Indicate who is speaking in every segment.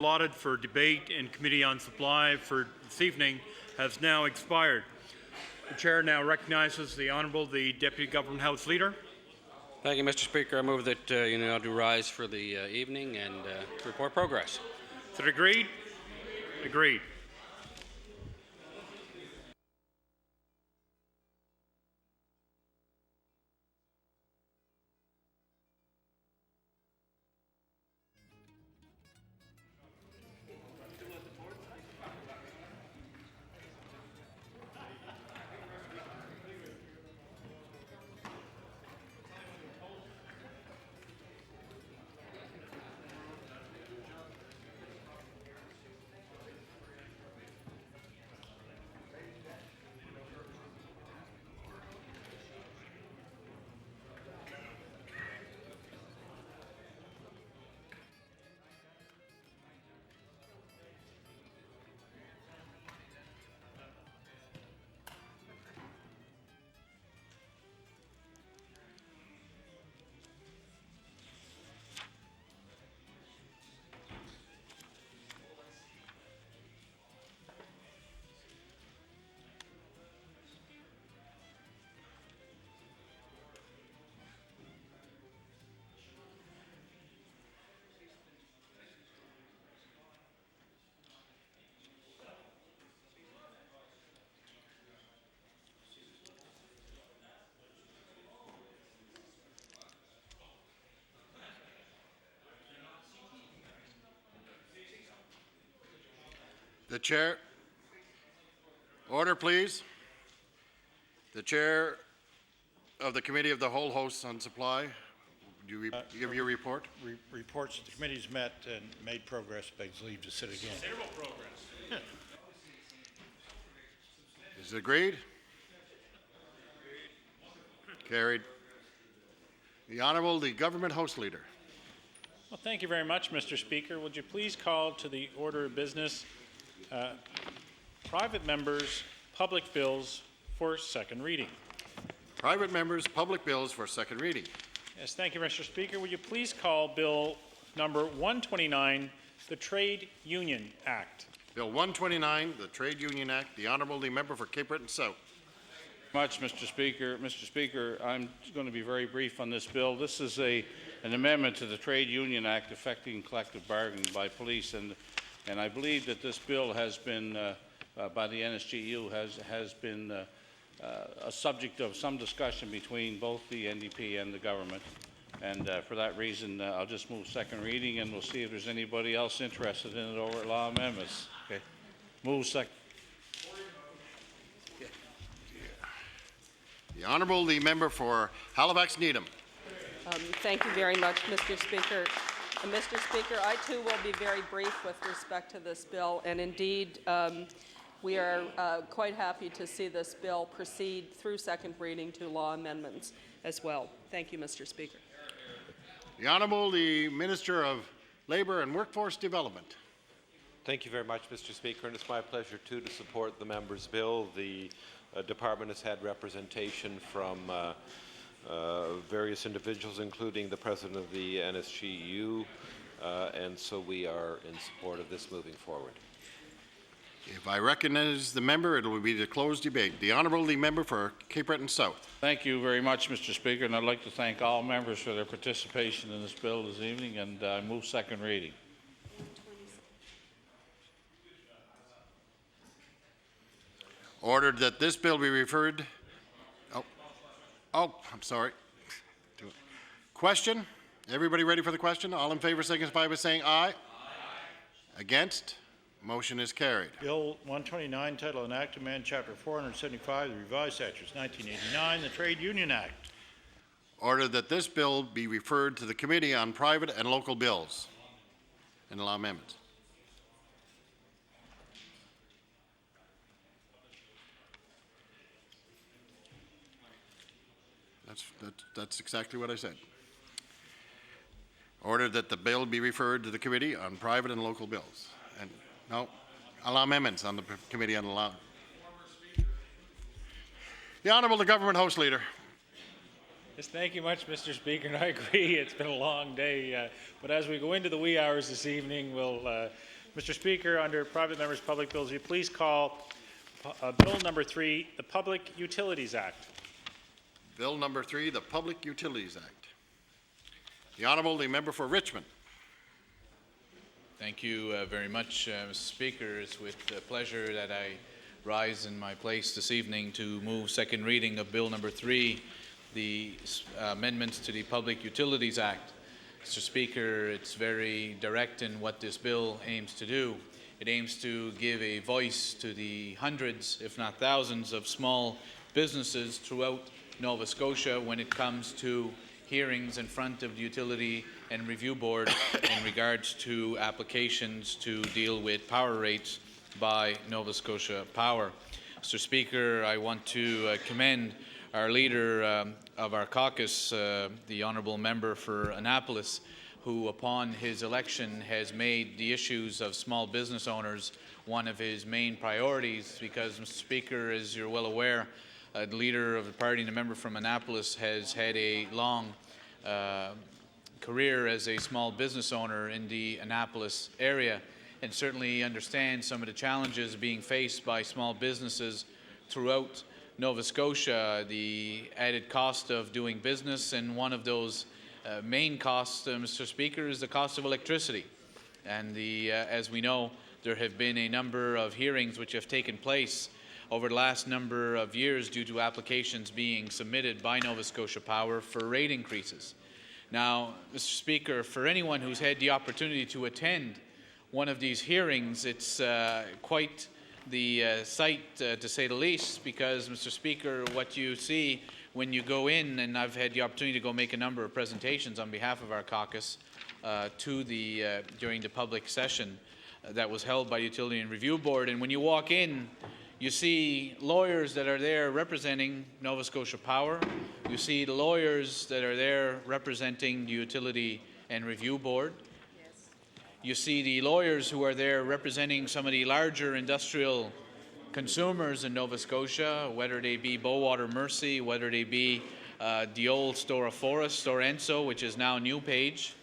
Speaker 1: allotted for debate in Committee on Supply for this evening has now expired. The Chair now recognizes the Honourable the Deputy Government House Leader.
Speaker 2: Thank you, Mr. Speaker. I move that you now do rise for the evening and report progress.
Speaker 1: Is it agreed? Agreed.
Speaker 3: The Chair. Order, please. The Chair of the Committee of the Whole hosts on supply. Do you give your report?
Speaker 4: Reports that the committee's met and made progress, begs leave to sit again.
Speaker 1: Considerable progress.
Speaker 3: Is it agreed? Carried. The Honourable the Government House Leader.
Speaker 4: Well, thank you very much, Mr. Speaker. Would you please call to the order of business private members' public bills for second reading?
Speaker 3: Private members' public bills for second reading.
Speaker 4: Yes, thank you, Mr. Speaker. Would you please call Bill number 129, the Trade Union Act?
Speaker 3: Bill 129, the Trade Union Act. The Honourable the Member for Cape Breton South.
Speaker 5: Much, Mr. Speaker. Mr. Speaker, I'm going to be very brief on this bill. This is an amendment to the Trade Union Act affecting collective bargaining by police, and I believe that this bill has been, by the NSGU, has been a subject of some discussion between both the NDP and the government. And for that reason, I'll just move second reading, and we'll see if there's anybody else interested in it over at Law Amendments. Okay, move second.
Speaker 3: The Honourable the Member for Halifax Needham.
Speaker 6: Thank you very much, Mr. Speaker. Mr. Speaker, I too will be very brief with respect to this bill, and indeed we are quite happy to see this bill proceed through second reading to law amendments as well. Thank you, Mr. Speaker.
Speaker 3: The Honourable the Minister of Labour and Workforce Development.
Speaker 7: Thank you very much, Mr. Speaker, and it's my pleasure too to support the member's bill. The department has had representation from various individuals, including the President of the NSGU, and so we are in support of this moving forward.
Speaker 3: If I recognize the member, it will be the closed debate. The Honourable the Member for Cape Breton South.
Speaker 5: Thank you very much, Mr. Speaker, and I'd like to thank all members for their participation in this bill this evening, and I move second reading.
Speaker 3: Ordered that this bill be referred. Oh, I'm sorry. Question? Everybody ready for the question? All in favor signify by saying aye. Aye. Against? Motion is carried.
Speaker 4: Bill 129, title and act to amend Chapter 475 of the Revised Statutes 1989, the Trade Union Act.
Speaker 3: Ordered that this bill be referred to the Committee on Private and Local Bills and allow amendments. That's exactly what I said. Ordered that the bill be referred to the Committee on Private and Local Bills. And no, allow amendments on the Committee on Law. The Honourable the Government House Leader.
Speaker 4: Yes, thank you much, Mr. Speaker, and I agree, it's been a long day. But as we go into the wee hours this evening, Mr. Speaker, under private members' public bills, will you please call Bill number 3, the Public Utilities Act.
Speaker 3: Bill number 3, the Public Utilities Act. The Honourable, the member for Richmond.
Speaker 8: Thank you very much, Mr. Speaker. It's with pleasure that I rise in my place this evening to move second reading of Bill number 3, the amendments to the Public Utilities Act. Mr. Speaker, it's very direct in what this bill aims to do. It aims to give a voice to the hundreds, if not thousands, of small businesses throughout Nova Scotia when it comes to hearings in front of the Utility and Review Board in regards to applications to deal with power rates by Nova Scotia Power. Mr. Speaker, I want to commend our leader of our caucus, the Honourable Member for Annapolis, who upon his election has made the issues of small business owners one of his main priorities because, Mr. Speaker, as you're well aware, the leader of the party and a member from Annapolis has had a long career as a small business owner in the Annapolis area and certainly understands some of the challenges being faced by small businesses throughout Nova Scotia, the added cost of doing business, and one of those main costs, Mr. Speaker, is the cost of electricity. And as we know, there have been a number of hearings which have taken place over the last number of years due to applications being submitted by Nova Scotia Power for rate increases. Now, Mr. Speaker, for anyone who's had the opportunity to attend one of these hearings, it's quite the sight, to say the least, because, Mr. Speaker, what you see when you go in, and I've had the opportunity to go make a number of presentations on behalf of our caucus during the public session that was held by the Utility and Review Board, and when you walk in, you see lawyers that are there representing Nova Scotia Power. You see the lawyers that are there representing the Utility and Review Board. You see the lawyers who are there representing some of the larger industrial consumers in Nova Scotia, whether they be Bowater Mercy, whether they be the old Stora Forest, Stora Enso, which is now New Page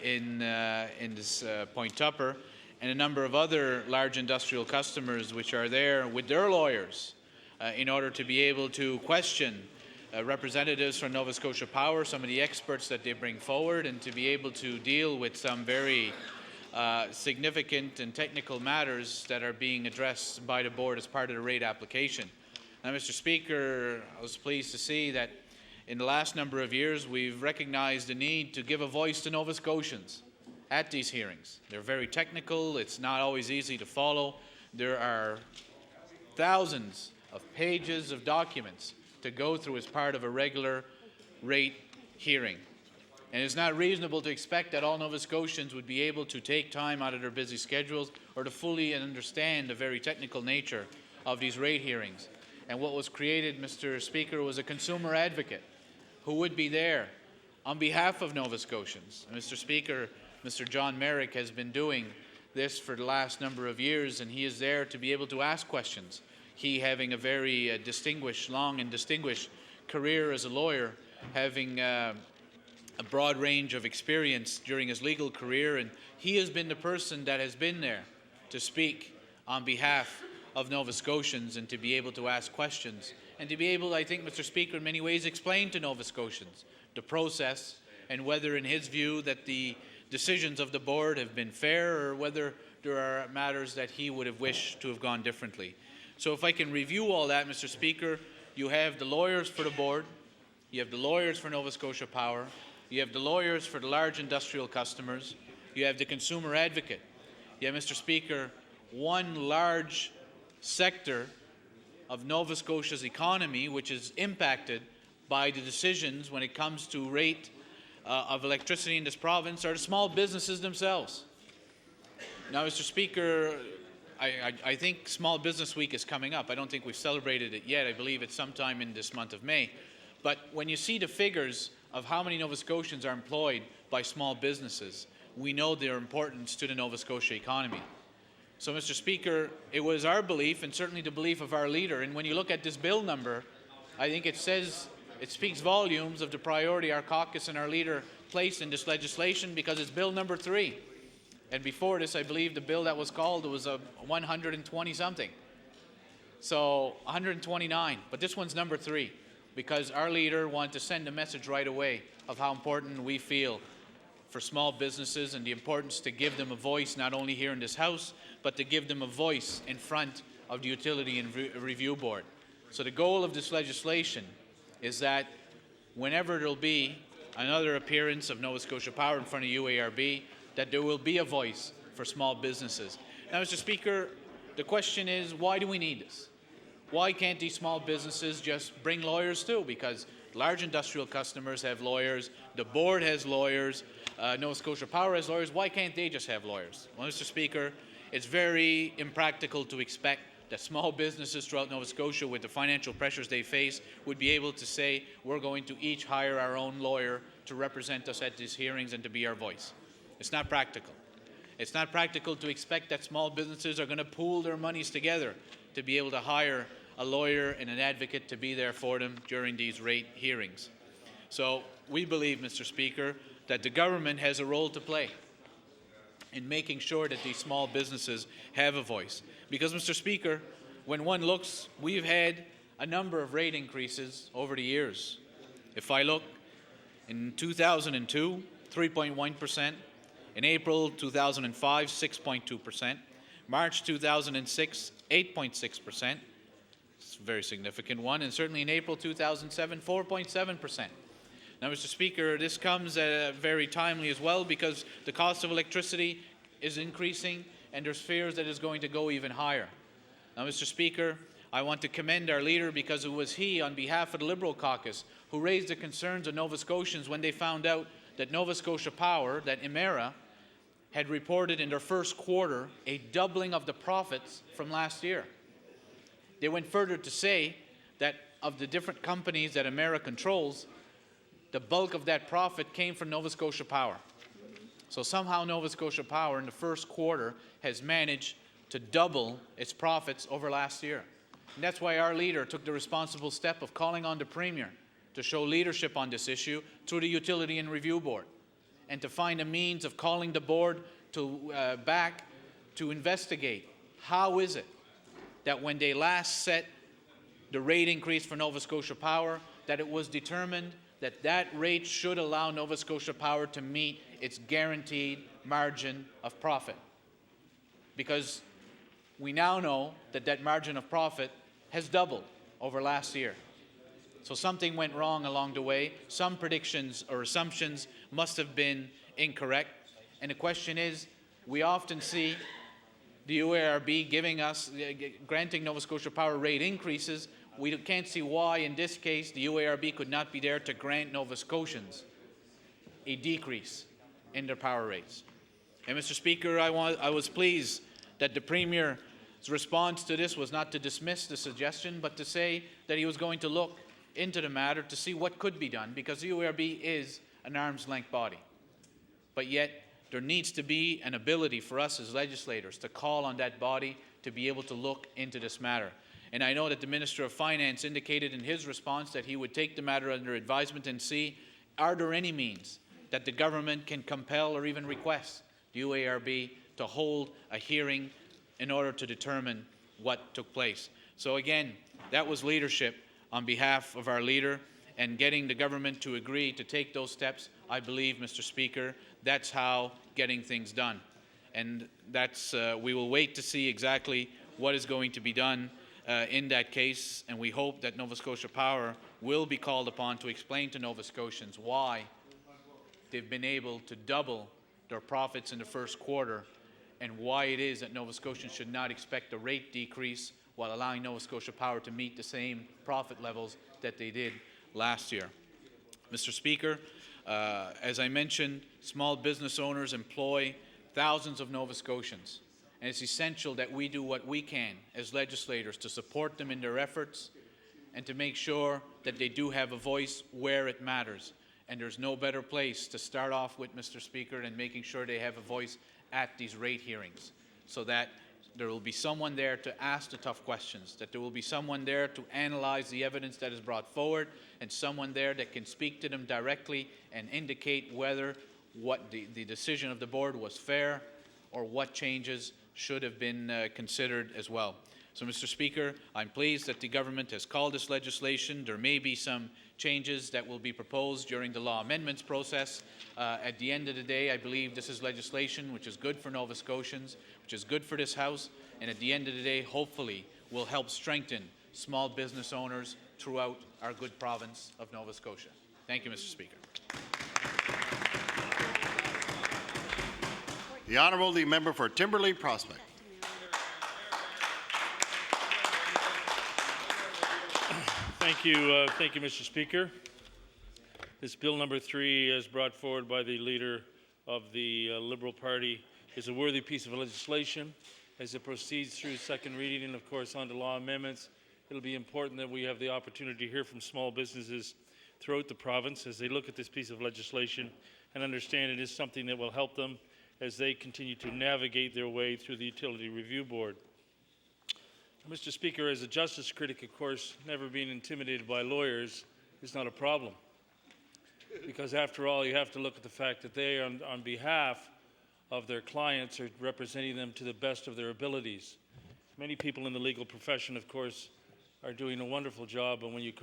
Speaker 8: in this Point Tupper, and a number of other large industrial customers which are there with their lawyers in order to be able to question representatives from Nova Scotia Power, some of the experts that they bring forward, and to be able to deal with some very significant and technical matters that are being addressed by the board as part of the rate application. Now, Mr. Speaker, I was pleased to see that in the last number of years we've recognized the need to give a voice to Nova Scotians at these hearings. They're very technical, it's not always easy to follow. There are thousands of pages of documents to go through as part of a regular rate hearing. And it's not reasonable to expect that all Nova Scotians would be able to take time out of their busy schedules or to fully understand the very technical nature of these rate hearings. And what was created, Mr. Speaker, was a consumer advocate who would be there on behalf of Nova Scotians. And Mr. Speaker, Mr. John Merrick has been doing this for the last number of years, and he is there to be able to ask questions. He, having a very long and distinguished career as a lawyer, having a broad range of experience during his legal career, and he has been the person that has been there to speak on behalf of Nova Scotians and to be able to ask questions and to be able, I think, Mr. Speaker, in many ways explain to Nova Scotians the process and whether, in his view, that the decisions of the board have been fair or whether there are matters that he would have wished to have gone differently. So if I can review all that, Mr. Speaker, you have the lawyers for the board, you have the lawyers for Nova Scotia Power, you have the lawyers for the large industrial customers, you have the consumer advocate. You have, Mr. Speaker, one large sector of Nova Scotia's economy which is impacted by the decisions when it comes to rate of electricity in this province are the small businesses themselves. Now, Mr. Speaker, I think Small Business Week is coming up. I don't think we've celebrated it yet. I believe it's sometime in this month of May. But when you see the figures of how many Nova Scotians are employed by small businesses, we know their importance to the Nova Scotia economy. So, Mr. Speaker, it was our belief, and certainly the belief of our leader, and when you look at this bill number, I think it says It speaks volumes of the priority our caucus and our leader placed in this legislation, because it's bill number 3. And before this, I believe the bill that was called was a 120 something. So 129, but this one's number 3, because our leader wanted to send a message right away of how important we feel for small businesses and the importance to give them a voice, not only here in this House, but to give them a voice in front of the Utility and Review Board. So the goal of this legislation is that whenever there'll be another appearance of Nova Scotia Power in front of UARB, that there will be a voice for small businesses. Now, Mr. Speaker, the question is, why do we need this? Why can't these small businesses just bring lawyers too? Because large industrial customers have lawyers, the board has lawyers, Nova Scotia Power has lawyers. Why can't they just have lawyers? Well, Mr. Speaker, it's very impractical to expect that small businesses throughout Nova Scotia, with the financial pressures they face, would be able to say, we're going to each hire our own lawyer to represent us at these hearings and to be our voice. It's not practical. It's not practical to expect that small businesses are going to pool their monies together to be able to hire a lawyer and an advocate to be there for them during these rate hearings. So we believe, Mr. Speaker, that the government has a role to play in making sure that these small businesses have a voice. Because, Mr. Speaker, when one looks, we've had a number of rate increases over the years. If I look, in 2002, 3.1%, in April 2005, 6.2%, March 2006, 8.6%, it's a very significant one, and certainly in April 2007, 4.7%. Now, Mr. Speaker, this comes very timely as well, because the cost of electricity is increasing and there's fears that it's going to go even higher. Now, Mr. Speaker, I want to commend our leader, because it was he, on behalf of the Liberal caucus, who raised the concerns of Nova Scotians when they found out that Nova Scotia Power, that Emera, had reported in their first quarter a doubling of the profits from last year. They went further to say that of the different companies that Emera controls, the bulk of that profit came from Nova Scotia Power. So somehow Nova Scotia Power in the first quarter has managed to double its profits over last year. And that's why our leader took the responsible step of calling on the Premier to show leadership on this issue through the Utility and Review Board, and to find a means of calling the board to back to investigate how is it that when they last set the rate increase for Nova Scotia Power, that it was determined that that rate should allow Nova Scotia Power to meet its guaranteed margin of profit. Because we now know that that margin of profit has doubled over last year. So something went wrong along the way. Some predictions or assumptions must have been incorrect. And the question is, we often see the UARB granting Nova Scotia Power rate increases. We can't see why, in this case, the UARB could not be there to grant Nova Scotians a decrease in their power rates. And, Mr. Speaker, I was pleased that the Premier's response to this was not to dismiss the suggestion, but to say that he was going to look into the matter to see what could be done, because the UARB is an arm's-length body. But yet, there needs to be an ability for us as legislators to call on that body to be able to look into this matter. And I know that the Minister of Finance indicated in his response that he would take the matter under advisement and see, are there any means that the government can compel or even request the UARB to hold a hearing in order to determine what took place. So again, that was leadership on behalf of our leader, and getting the government to agree to take those steps. I believe, Mr. Speaker, that's how getting things done. And that's, we will wait to see exactly what is going to be done in that case, and we hope that Nova Scotia Power will be called upon to explain to Nova Scotians why they've been able to double their profits in the first quarter, and why it is that Nova Scotians should not expect a rate decrease while allowing Nova Scotia Power to meet the same profit levels that they did last year. Mr. Speaker, as I mentioned, small business owners employ thousands of Nova Scotians, and it's essential that we do what we can as legislators to support them in their efforts and to make sure that they do have a voice where it matters. And there's no better place to start off with, Mr. Speaker, than making sure they have a voice at these rate hearings, so that there will be someone there to ask the tough questions, that there will be someone there to analyze the evidence that is brought forward, and someone there that can speak to them directly and indicate whether what the decision of the board was fair or what changes should have been considered as well. So, Mr. Speaker, I'm pleased that the government has called this legislation. There may be some changes that will be proposed during the law amendments process. At the end of the day, I believe this is legislation which is good for Nova Scotians, which is good for this House, and at the end of the day, hopefully, will help strengthen small business owners throughout our good province of Nova Scotia. Thank you, Mr. Speaker.
Speaker 3: The Honourable, the member for Timberley Prospect.
Speaker 9: Thank you, Mr. Speaker. This Bill number 3, as brought forward by the Leader of the Liberal Party, is a worthy piece of legislation. As it proceeds through second reading and, of course, on to law amendments, it will be important that we have the opportunity to hear from small businesses throughout the province as they look at this piece of legislation and understand it is something that will help them as they continue to navigate their way through the Utility Review Board. Mr. Speaker, as a justice critic, of course, never being intimidated by lawyers is not a problem. Because after all, you have to look at the fact that they, on behalf of their clients, are representing them to the best of their abilities. Many people in the legal profession, of course, are doing a wonderful job, and when you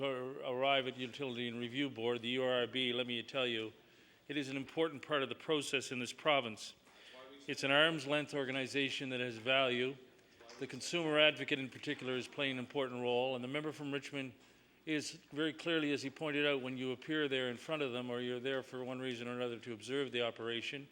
Speaker 9: arrive at the Utility and Review Board, the URB, let me tell you, it is an important part of the process in this province. It's an arm's length organization that has value. The consumer advocate in particular is playing an important role, and the member from Richmond is very clearly, as he pointed out, when you appear there in front of them or you're there for one reason or another to observe the operation,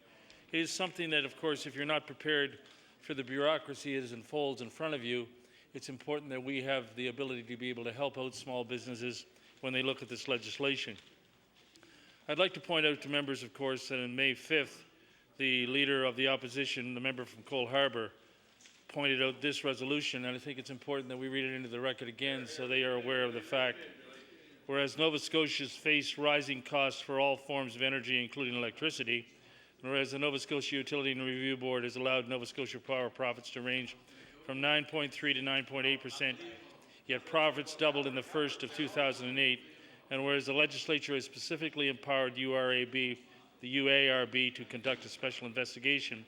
Speaker 9: it is something that, of course, if you're not prepared for the bureaucracy as it unfolds in front of you, it's important that we have the ability to be able to help out small businesses when they look at this legislation. I'd like to point out to members, of course, that on May 5th, the Leader of the Opposition, the member from Cole Harbour, pointed out this resolution, and I think it's important that we read it into the record again so they are aware of the fact. Whereas Nova Scotians face rising costs for all forms of energy, including electricity, and whereas the Nova Scotia Utility and Review Board has allowed Nova Scotia Power profits to range from 9.3 to 9.8%, yet profits doubled in the first of 2008, and whereas the legislature has specifically empowered the UARB to conduct a special investigation,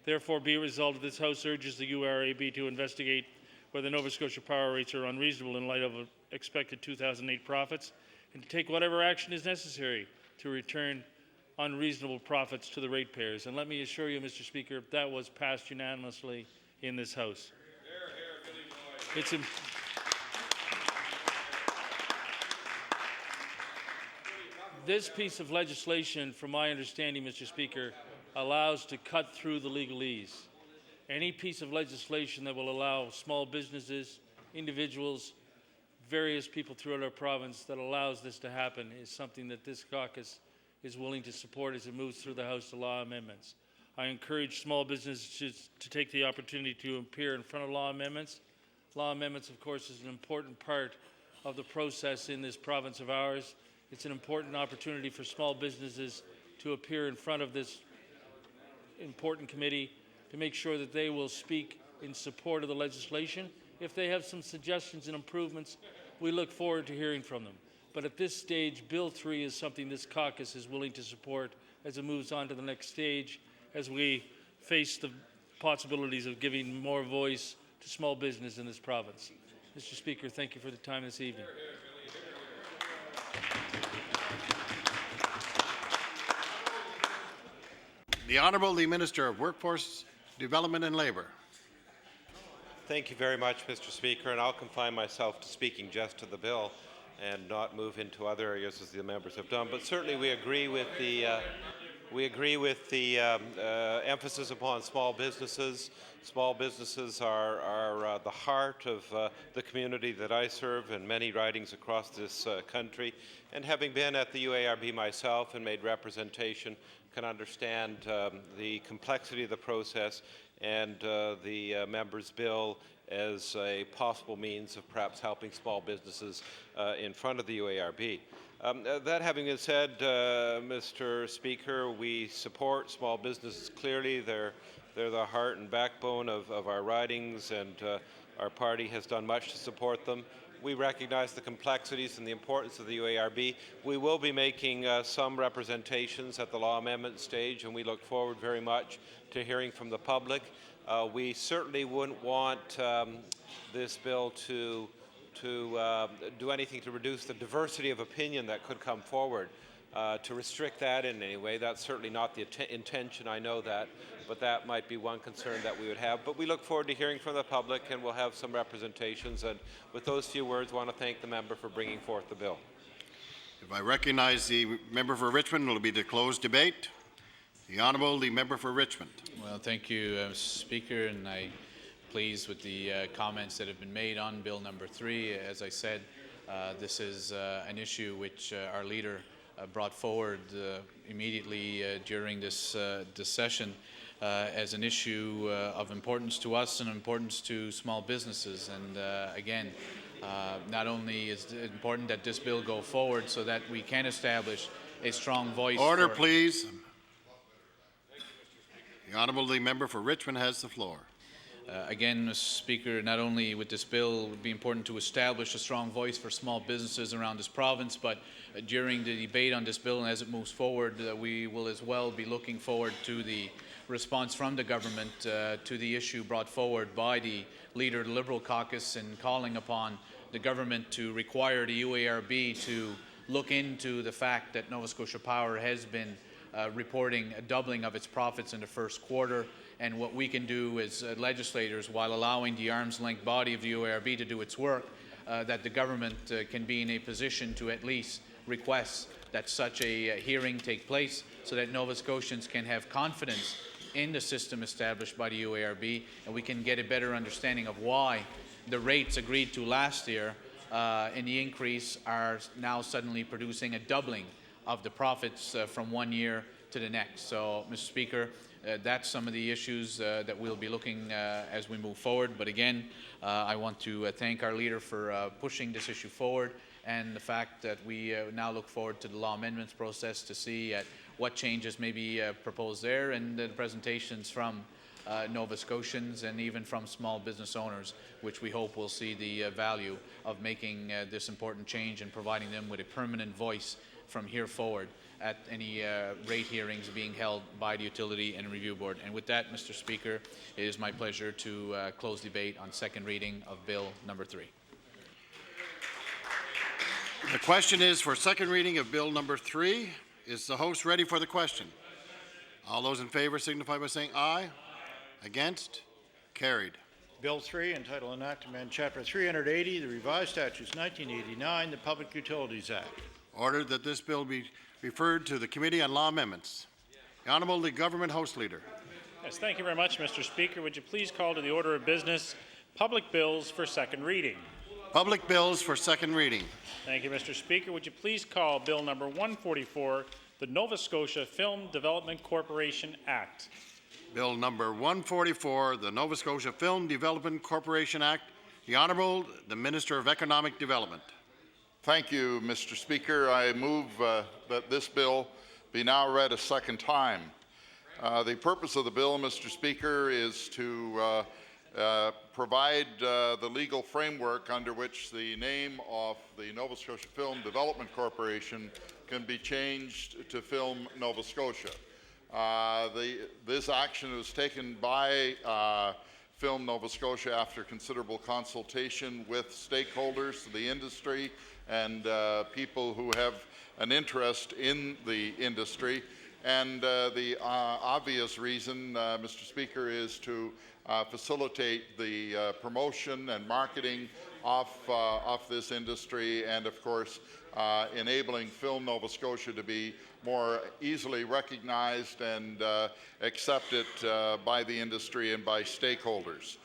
Speaker 9: therefore, be it resolved that this House urges the URAB to investigate whether Nova Scotia power rates are unreasonable in light of expected 2008 profits, and to take whatever action is necessary to return unreasonable profits to the ratepayers. And let me assure you, Mr. Speaker, that was passed unanimously in this House. This piece of legislation, from my understanding, Mr. Speaker, allows to cut through the legalese. Any piece of legislation that will allow small businesses, individuals, various people throughout our province that allows this to happen is something that this caucus is willing to support as it moves through the House to law amendments. I encourage small businesses to take the opportunity to appear in front of law amendments. Law amendments, of course, is an important part of the process in this province of ours. It's an important opportunity for small businesses to appear in front of this important committee to make sure that they will speak in support of the legislation. If they have some suggestions and improvements, we look forward to hearing from them. But at this stage, Bill 3 is something this caucus is willing to support as it moves on to the next stage, as we face the possibilities of giving more voice to small business in this province. Mr. Speaker, thank you for the time this evening.
Speaker 3: The Honourable, the Minister of Workforce Development and Labour.
Speaker 7: Thank you very much, Mr. Speaker, and I'll confine myself to speaking just to the bill and not move into other areas as the members have done. But certainly we agree with the emphasis upon small businesses. Small businesses are the heart of the community that I serve in many ridings across this country. And having been at the UARB myself and made representation, can understand the complexity of the process and the member's bill as a possible means of perhaps helping small businesses in front of the UARB. That having been said, Mr. Speaker, we support small businesses clearly. They're They're the heart and backbone of our ridings, and our party has done much to support them. We recognize the complexities and the importance of the UARB. We will be making some representations at the law amendment stage, and we look forward very much to hearing from the public. We certainly wouldn't want this bill to do anything to reduce the diversity of opinion that could come forward. To restrict that in any way, that's certainly not the intention, I know that, but that might be one concern that we would have. But we look forward to hearing from the public, and we'll have some representations. And with those few words, I want to thank the member for bringing forth the bill.
Speaker 3: If I recognize the member for Richmond, it will be the closed debate. The Honourable, the member for Richmond.
Speaker 8: Well, thank you, Mr. Speaker, and I'm pleased with the comments that have been made on Bill number 3. As I said, this is an issue which our leader brought forward immediately during this session as an issue of importance to us and importance to small businesses. And again, not only is it important that this bill go forward so that we can establish a strong voice.
Speaker 3: Order, please. The Honourable, the member for Richmond has the floor.
Speaker 8: Again, Mr. Speaker, not only with this bill, it would be important to establish a strong voice for small businesses around this province, but during the debate on this bill and as it moves forward, we will as well be looking forward to the response from the government to the issue brought forward by the leader of the Liberal caucus in calling upon the government to require the UARB to look into the fact that Nova Scotia Power has been reporting a doubling of its profits in the first quarter, and what we can do as legislators, while allowing the arm's-length body of the UARB to do its work, that the government can be in a position to at least request that such a hearing take place so that Nova Scotians can have confidence in the system established by the UARB, and we can get a better understanding of why the rates agreed to last year in the increase are now suddenly producing a doubling of the profits from one year to the next. So, Mr. Speaker, that's some of the issues that we'll be looking as we move forward. But again, I want to thank our leader for pushing this issue forward, and the fact that we now look forward to the law amendments process to see what changes may be proposed there, and the presentations from Nova Scotians and even from small business owners, which we hope will see the value of making this important change and providing them with a permanent voice from here forward at any rate hearings being held by the Utility and Review Board. And with that, Mr. Speaker, it is my pleasure to close debate on second reading of Bill number 3.
Speaker 3: The question is for second reading of Bill number 3. Is the host ready for the question? All those in favour signify by saying aye. Against? Carried.
Speaker 10: Bill 3, entitled An Act to amend Chapter 380, the Revised Statutes 1989, the Public Utilities Act.
Speaker 3: Ordered that this bill be referred to the Committee on Law Amendments. The Honourable, the Government House Leader.
Speaker 4: Yes, thank you very much, Mr. Speaker. Would you please call to the order of business public bills for second reading?
Speaker 3: Public bills for second reading.
Speaker 4: Thank you, Mr. Speaker. Would you please call Bill number 144, the Nova Scotia Film Development Corporation Act?
Speaker 3: Bill number 144, the Nova Scotia Film Development Corporation Act. The Honourable, the Minister of Economic Development.
Speaker 11: Thank you, Mr. Speaker. I move that this bill be now read a second time. The purpose of the bill, Mr. Speaker, is to provide the legal framework under which the name of the Nova Scotia Film Development Corporation can be changed to Film Nova Scotia. This action was taken by Film Nova Scotia after considerable consultation with stakeholders, the industry, and people who have an interest in the industry. And the obvious reason, Mr. Speaker, is to facilitate the promotion and marketing of this industry, and of course enabling Film Nova Scotia to be more easily recognized and accepted by the industry and by stakeholders.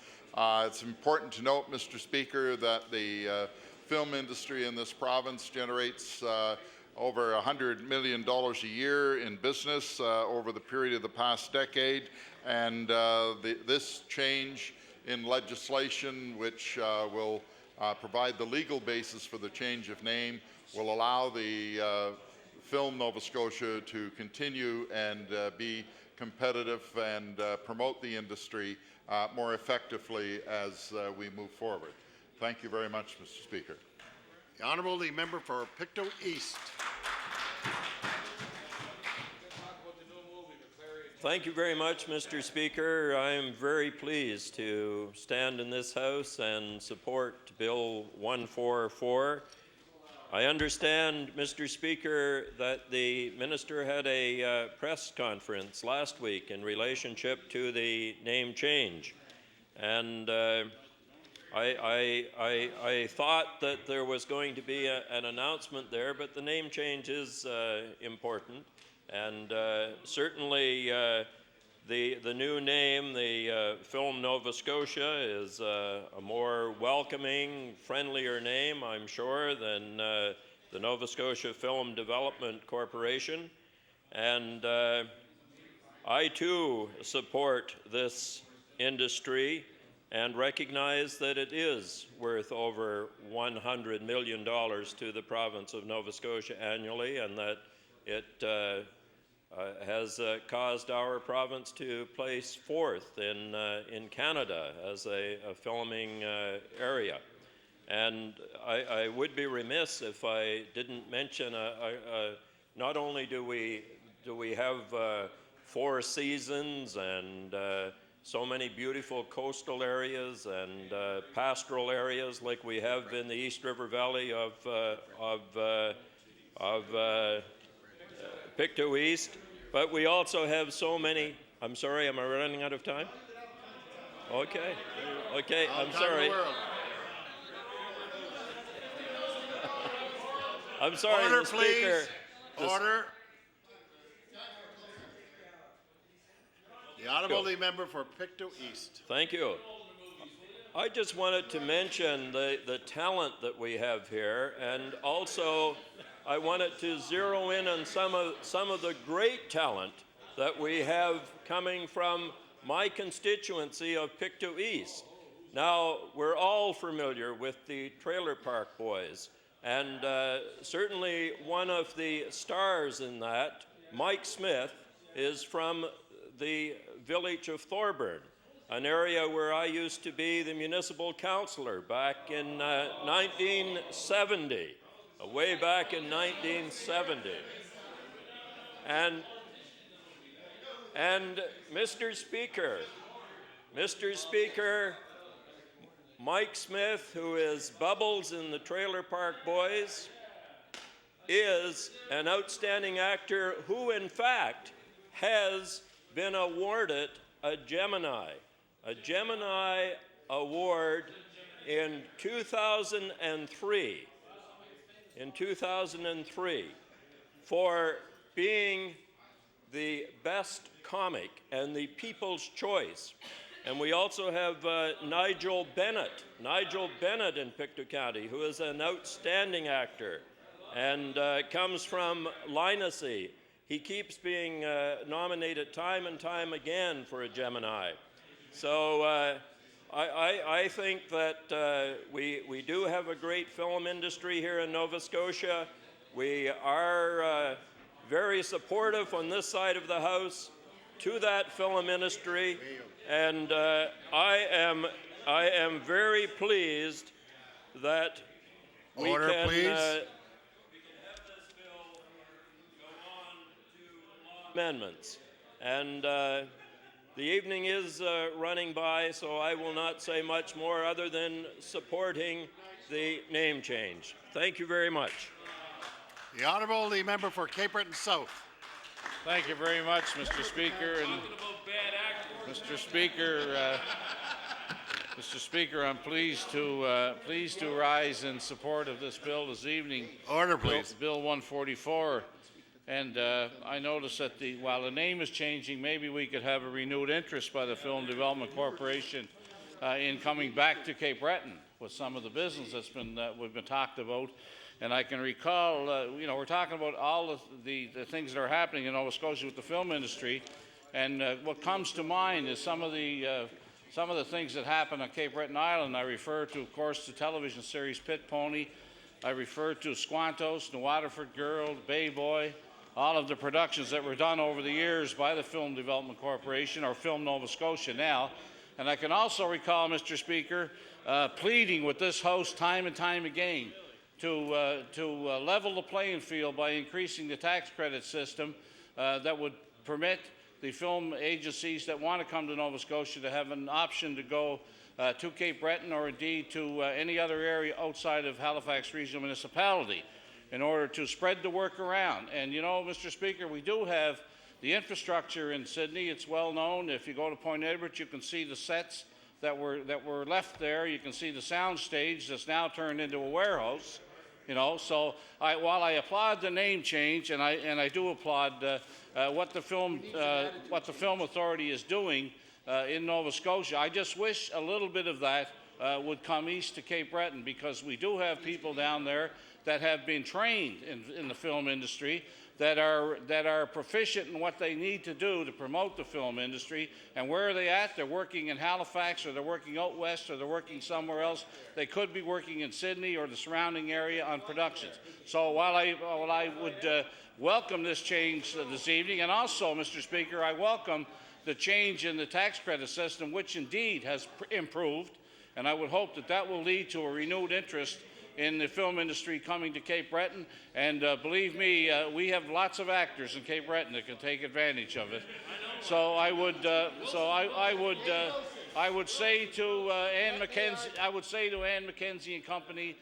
Speaker 11: It's important to note, Mr. Speaker, that the film industry in this province generates over $100 million a year in business over the period of the past decade, and this change in legislation, which will provide the legal basis for the change of name, will allow the Film Nova Scotia to continue and be competitive and promote the industry more effectively as we move forward. Thank you very much, Mr. Speaker.
Speaker 3: The Honourable, the member for Pictou East.
Speaker 12: Thank you very much, Mr. Speaker. I am very pleased to stand in this House and support Bill 144. I understand, Mr. Speaker, that the Minister had a press conference last week in relationship to the name change. And I thought that there was going to be an announcement there, but the name change is important. And certainly the new name, the Film Nova Scotia, is a more welcoming, friendlier name, I'm sure, than the Nova Scotia Film Development Corporation. And I too support this industry and recognize that it is worth over $100 million to the province of Nova Scotia annually, and that it has caused our province to place fourth in Canada as a filming area. And I would be remiss if I didn't mention not only do we have 4 seasons and so many beautiful coastal areas and pastoral areas like we have in the East River Valley of Pictou East, but we also have so many. I'm sorry, am I running out of time? Okay, I'm sorry. I'm sorry,
Speaker 3: Order,
Speaker 12: the Speaker.
Speaker 3: please. Order. The Honourable, the member for Pictou East.
Speaker 12: Thank you. I just wanted to mention the talent that we have here, and also I wanted to zero in on some of the great talent that we have coming from my constituency of Pictou East. Now, we're all familiar with the Trailer Park Boys, and certainly one of the stars in that, Mike Smith, is from the village of Thorburn, an area where I used to be the municipal councillor back in 1970, way back in 1970. And Mr. Speaker, Mike Smith, who is Bubbles in the Trailer Park Boys, is an outstanding actor who, in fact, has been awarded a Gemini Award in 2003. In 2003, for being the best comic and the People's Choice. And we also have Nigel Bennett in Pictou County, who is an outstanding actor and comes from Lynacy. He keeps being nominated time and time again for a Gemini. So I think that we do have a great film industry here in Nova Scotia. We are very supportive on this side of the House to that film industry, and I am very pleased that we
Speaker 3: Order,
Speaker 12: can
Speaker 3: please.
Speaker 12: have this bill go on to law amendments. And the evening is running by, so I will not say much more other than supporting the name change. Thank you very much.
Speaker 3: The Honourable, the member for Cape Breton South.
Speaker 5: Thank you very much, Mr. Speaker. And Mr. Speaker, I'm pleased to rise in support of this bill this evening.
Speaker 3: Order, please.
Speaker 5: Bill 144. And I noticed that while the name is changing, maybe we could have a renewed interest by the Film Development Corporation in coming back to Cape Breton with some of the business we've been talked about. And I can recall, we're talking about all of the things that are happening in Nova Scotia with the film industry, and what comes to mind is some of the things that happen on Cape Breton Island. I refer to, of course, the television series Pit Pony. I refer to Squantos, the Waterford Girl, Bay Boy, all of the productions that were done over the years by the Film Development Corporation, or Film Nova Scotia now. And I can also recall, Mr. Speaker, pleading with this House time and time again to level the playing field by increasing the tax credit system that would permit the film agencies that want to come to Nova Scotia to have an option to go to Cape Breton, or indeed to any other area outside of Halifax Regional Municipality, in order to spread the work around. And you know, Mr. Speaker, we do have the infrastructure in Sydney. It's well known. If you go to Point Edward, you can see the sets that were left there. You can see the sound stage that's now turned into a warehouse. You know, so while I applaud the name change, and I do applaud what the Film Authority is doing in Nova Scotia, I just wish a little bit of that would come east to Cape Breton, because we do have people down there that have been trained in the film industry, that are proficient in what they need to do to promote the film industry. And where are they at? They're working in Halifax, or they're working out west, or they're working somewhere else. They could be working in Sydney or the surrounding area on productions. So while I would welcome this change this evening, and also, Mr. Speaker, I welcome the change in the tax credit system, which indeed has improved, and I would hope that that will lead to a renewed interest in the film industry coming to Cape Breton. And believe me, we have lots of actors in Cape Breton that can take advantage of it. So I would say to Ann McKenzie and company,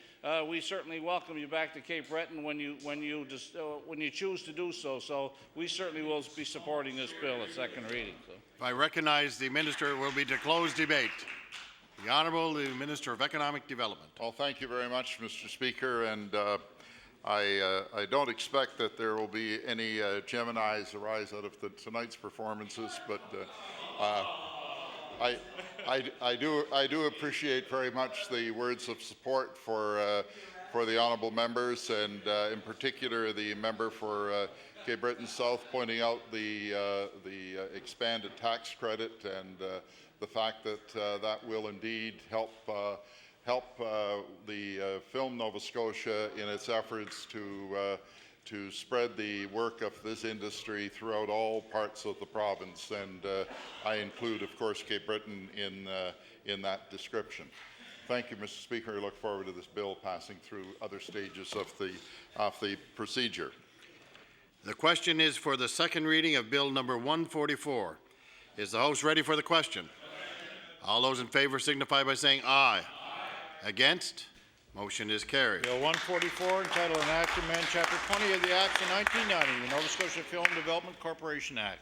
Speaker 5: we certainly welcome you back to Cape Breton when you choose to do so. So we certainly will be supporting this bill at second reading. So.
Speaker 3: If I recognize the minister, it will be to close debate. The Honourable the Minister of Economic Development.
Speaker 11: Well, thank you very much, Mr. Speaker, and I don't expect that there will be any Geminis arise out of tonight's performances, but I do appreciate very much the words of support for the honourable members, and in particular the member for Cape Breton South pointing out the expanded tax credit, and the fact that that will indeed help the Film Nova Scotia in its efforts to spread the work of this industry throughout all parts of the province, and I include, of course, Cape Breton in that description. Thank you, Mr. Speaker. I look forward to this bill passing through other stages of the procedure.
Speaker 3: The question is for the second reading of Bill number 144. Is the House ready for the question? All those in favour signify by saying aye. Aye. Against? Motion is carried.
Speaker 10: Bill 144, entitled An Act to Amend Chapter 20 of the Act of 1990, the Nova Scotia Film Development Corporation Act.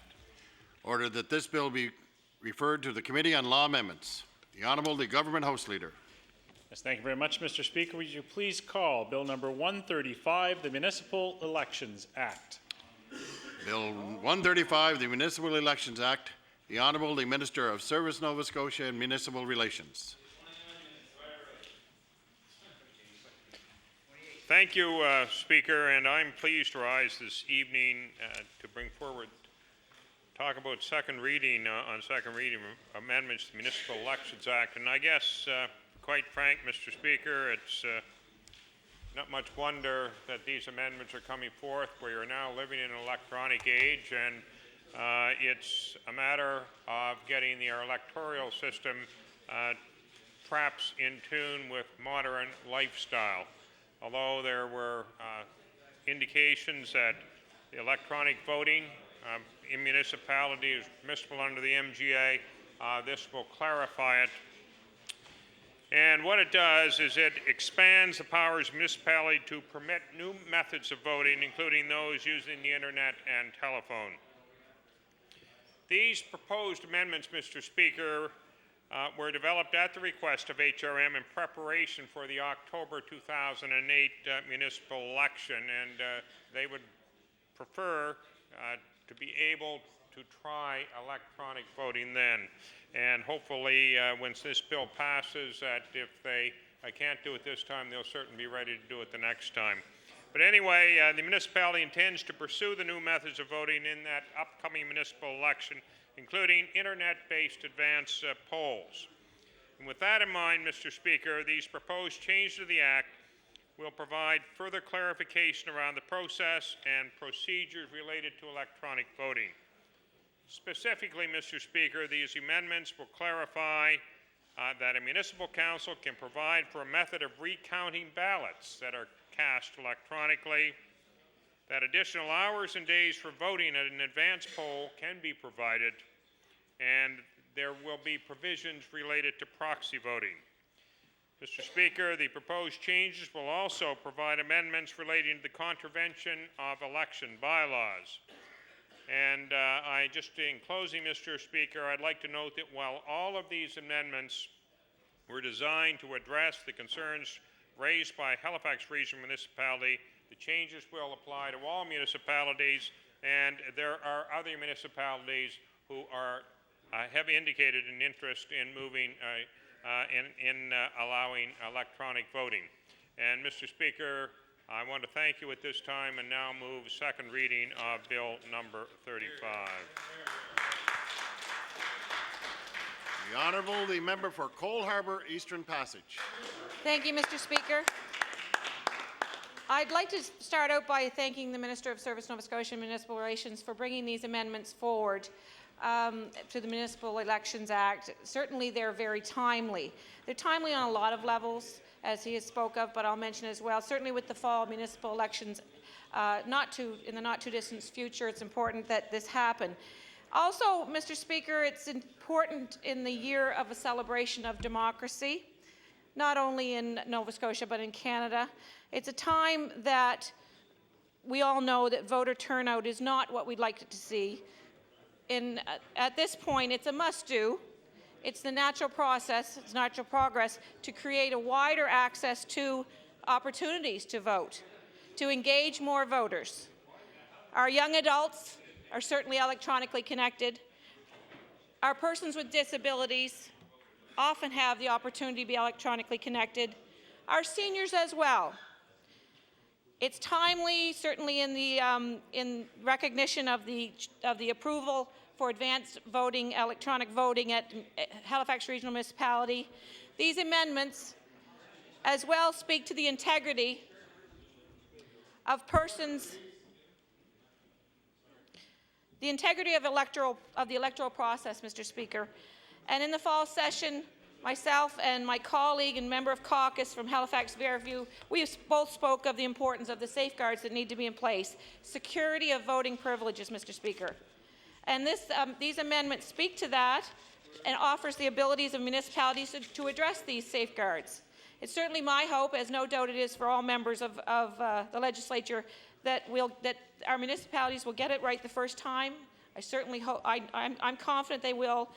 Speaker 3: Ordered that this bill be referred to the Committee on Law Amendments. The Honourable the Government House Leader.
Speaker 4: Yes, thank you very much, Mr. Speaker. Would you please call Bill number 135, the Municipal Elections Act?
Speaker 3: Bill 135, the Municipal Elections Act. The Honourable the Minister of Service, Nova Scotia and Municipal Relations.
Speaker 1: Thank you, Speaker, and I'm pleased to rise this evening to bring forward, talk about second reading amendments to the Municipal Elections Act. And I guess, quite frank, Mr. Speaker, it's not much wonder that these amendments are coming forth. We are now living in an electronic age, and it's a matter of getting our electoral system perhaps in tune with modern lifestyle. Although there were indications that the electronic voting in municipalities is permissible under the MGA, this will clarify it. And what it does is it expands the powers of municipality to permit new methods of voting, including those using the internet and telephone. These proposed amendments, Mr. Speaker, were developed at the request of HRM in preparation for the October 2008 municipal election, and they would prefer to be able to try electronic voting then. And hopefully, once this bill passes, that if they can't do it this time, they'll certainly be ready to do it the next time. But anyway, the municipality intends to pursue the new methods of voting in that upcoming municipal election, including internet-based advance polls. And with that in mind, Mr. Speaker, these proposed changes to the Act will provide further clarification around the process and procedures related to electronic voting. Specifically, Mr. Speaker, these amendments will clarify that a municipal council can provide for a method of recounting ballots that are cast electronically, that additional hours and days for voting at an advance poll can be provided, and there will be provisions related to proxy voting. Mr. Speaker, the proposed changes will also provide amendments relating to the contravention of election bylaws. And in closing, Mr. Speaker, I'd like to note that while all of these amendments were designed to address the concerns raised by Halifax Regional Municipality, the changes will apply to all municipalities, and there are other municipalities who have indicated an interest in moving in allowing electronic voting. And Mr. Speaker, I want to thank you at this time and now move second reading of Bill number 35.
Speaker 3: The Honourable, the member for Cole Harbour Eastern Passage.
Speaker 13: Thank you, Mr. Speaker. I'd like to start out by thanking the Minister of Service, Nova Scotia and Municipal Relations for bringing these amendments forward to the Municipal Elections Act. Certainly they're very timely. They're timely on a lot of levels, as he has spoke of, but I'll mention as well, certainly with the fall municipal elections in the not too distant future, it's important that this happen. Also, Mr. Speaker, it's important in the year of a celebration of democracy, not only in Nova Scotia but in Canada. It's a time that we all know that voter turnout is not what we'd like it to see. At this point, it's a must-do. It's the natural process, it's natural progress to create a wider access to opportunities to vote, to engage more voters. Our young adults are certainly electronically connected. Our persons with disabilities often have the opportunity to be electronically connected. Our seniors as well. It's timely, certainly in recognition of the approval for advanced voting, electronic voting at Halifax Regional Municipality. These amendments as well speak to the integrity of persons, the integrity of the electoral process, Mr. Speaker. And in the fall session, myself and my colleague and member of caucus from Halifax Fairview, we both spoke of the importance of the safeguards that need to be in place. Security of voting privileges, Mr. Speaker. And these amendments speak to that and offers the abilities of municipalities to address these safeguards. It's certainly my hope, as no doubt it is for all members of the legislature, that our municipalities will get it right the first time. I certainly hope, I'm confident they will.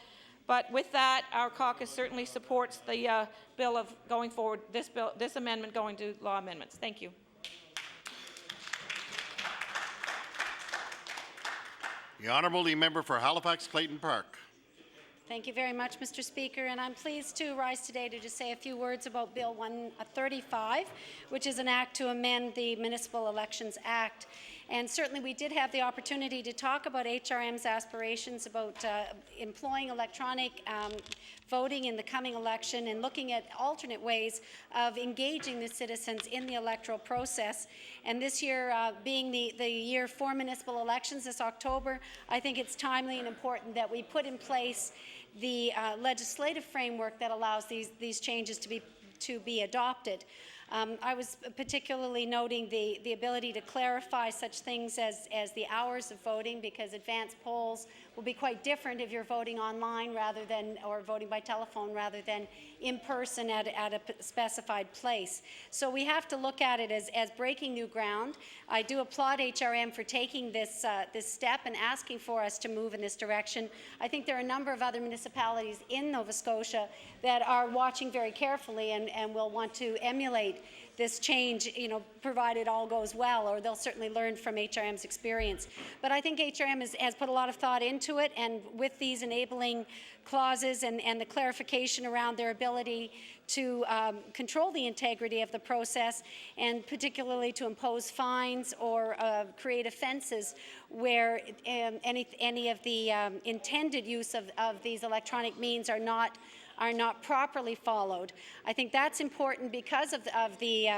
Speaker 13: But with that, our caucus certainly supports the bill of going forward, this amendment going to law amendments. Thank you.
Speaker 3: The Honourable, the member for Halifax Clayton Park.
Speaker 14: Thank you very much, Mr. Speaker, and I'm pleased to rise today to just say a few words about Bill 135, which is an act to amend the Municipal Elections Act. And certainly we did have the opportunity to talk about HRM's aspirations about employing electronic voting in the coming election and looking at alternate ways of engaging the citizens in the electoral process. And this year being the year for municipal elections this October, I think it's timely and important that we put in place the legislative framework that allows these changes to be adopted. I was particularly noting the ability to clarify such things as the hours of voting, because advance polls will be quite different if you're voting online or voting by telephone rather than in person at a specified place. So we have to look at it as breaking new ground. I do applaud HRM for taking this step and asking for us to move in this direction. I think there are a number of other municipalities in Nova Scotia that are watching very carefully and will want to emulate this change, provided all goes well, or they'll certainly learn from HRM's experience. But I think HRM has put a lot of thought into it, and with these enabling clauses and the clarification around their ability to control the integrity of the process, and particularly to impose fines or create offences where any of the intended use of these electronic means are not are not properly followed. I think that's important because of the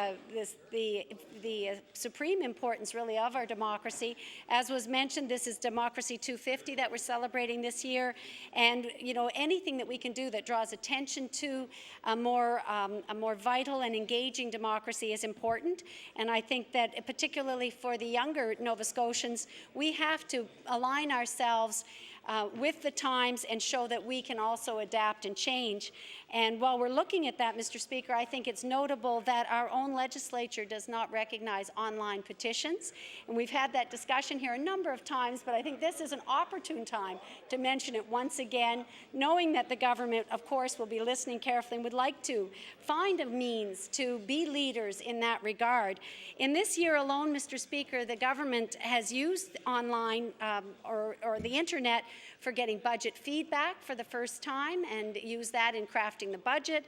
Speaker 14: supreme importance, really, of our democracy. As was mentioned, this is Democracy 250 that we're celebrating this year, and anything that we can do that draws attention to a more vital and engaging democracy is important. And I think that particularly for the younger Nova Scotians, we have to align ourselves with the times and show that we can also adapt and change. And while we're looking at that, Mr. Speaker, I think it's notable that our own legislature does not recognize online petitions. And we've had that discussion here a number of times, but I think this is an opportune time to mention it once again, knowing that the government, of course, will be listening carefully and would like to find a means to be leaders in that regard. In this year alone, Mr. Speaker, the government has used online or the internet for getting budget feedback for the first time and use that in crafting the budget.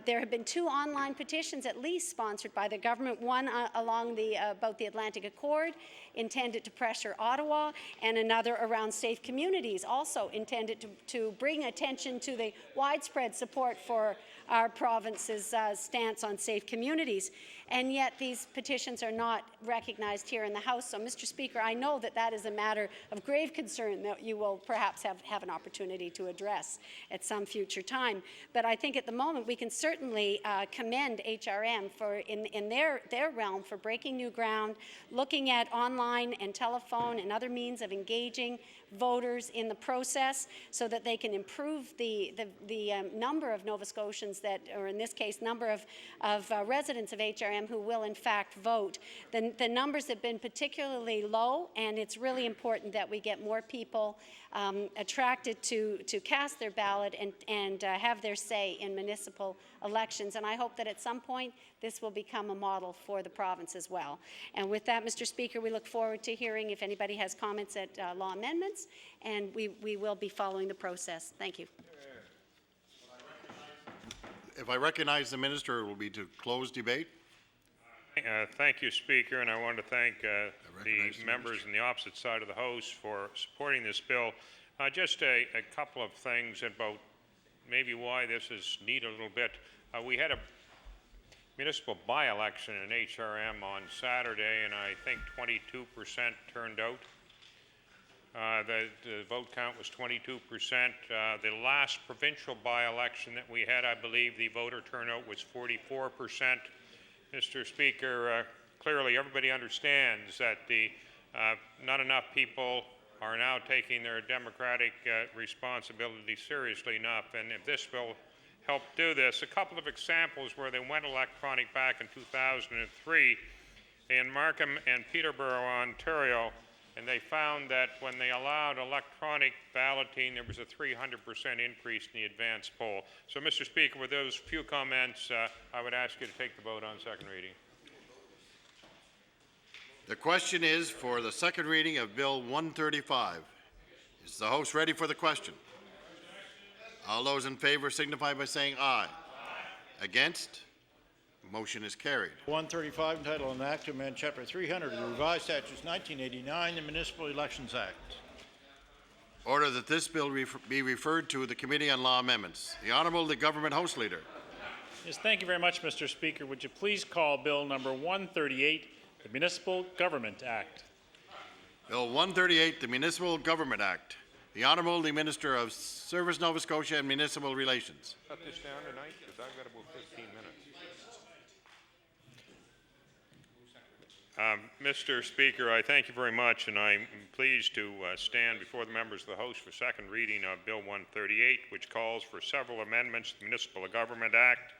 Speaker 14: There have been 2 online petitions at least sponsored by the government, one along about the Atlantic Accord, intended to pressure Ottawa, and another around safe communities, also intended to bring attention to the widespread support for our province's stance on safe communities. And yet these petitions are not recognized here in the House. So, Mr. Speaker, I know that that is a matter of grave concern that you will perhaps have an opportunity to address at some future time. But I think at the moment we can certainly commend HRM for in their realm for breaking new ground, looking at online and telephone and other means of engaging voters in the process so that they can improve the number of Nova Scotians that, or in this case, number of residents of HRM who will in fact vote. The numbers have been particularly low, and it's really important that we get more people attracted to cast their ballot and have their say in municipal elections. And I hope that at some point this will become a model for the province as well. And with that, Mr. Speaker, we look forward to hearing if anybody has comments at law amendments, and we will be following the process. Thank you.
Speaker 3: If I recognize the minister, it will be to close debate.
Speaker 1: Thank you, Speaker, and I want to thank the members on the opposite side of the House for supporting this bill. Just a couple of things about maybe why this is needed a little bit. We had a municipal by-election in HRM on Saturday, and I think 22% turned out. The vote count was 22%. The last provincial by-election that we had, I believe the voter turnout was 44%. Mr. Speaker, clearly everybody understands that not enough people are now taking their democratic responsibility seriously enough, and if this will help do this, a couple of examples where they went electronic back in 2003 in Markham and Peterborough, Ontario, and they found that when they allowed electronic balloting, there was a 300% increase in the advance poll. So, Mr. Speaker, with those few comments, I would ask you to take the vote on second reading.
Speaker 3: The question is for the second reading of Bill 135. Is the House ready for the question? All those in favor signify by saying aye. Aye. Against? Motion is carried.
Speaker 10: 135, entitled an act to amend Chapter 300 of the Revised Statutes 1989, the Municipal Elections Act.
Speaker 3: Order that this bill be referred to the Committee on Law Amendments. The Honourable the Government House Leader.
Speaker 4: Yes, thank you very much, Mr. Speaker. Would you please call Bill number 138, the Municipal Government Act?
Speaker 3: Bill 138, the Municipal Government Act. The Honourable the Minister of Service, Nova Scotia and Municipal Relations.
Speaker 1: Shut this down tonight, because I've got about 15 minutes. Mr. Speaker, I thank you very much, and I'm pleased to stand before the members of the House for second reading of Bill 138, which calls for several amendments to the Municipal Government Act.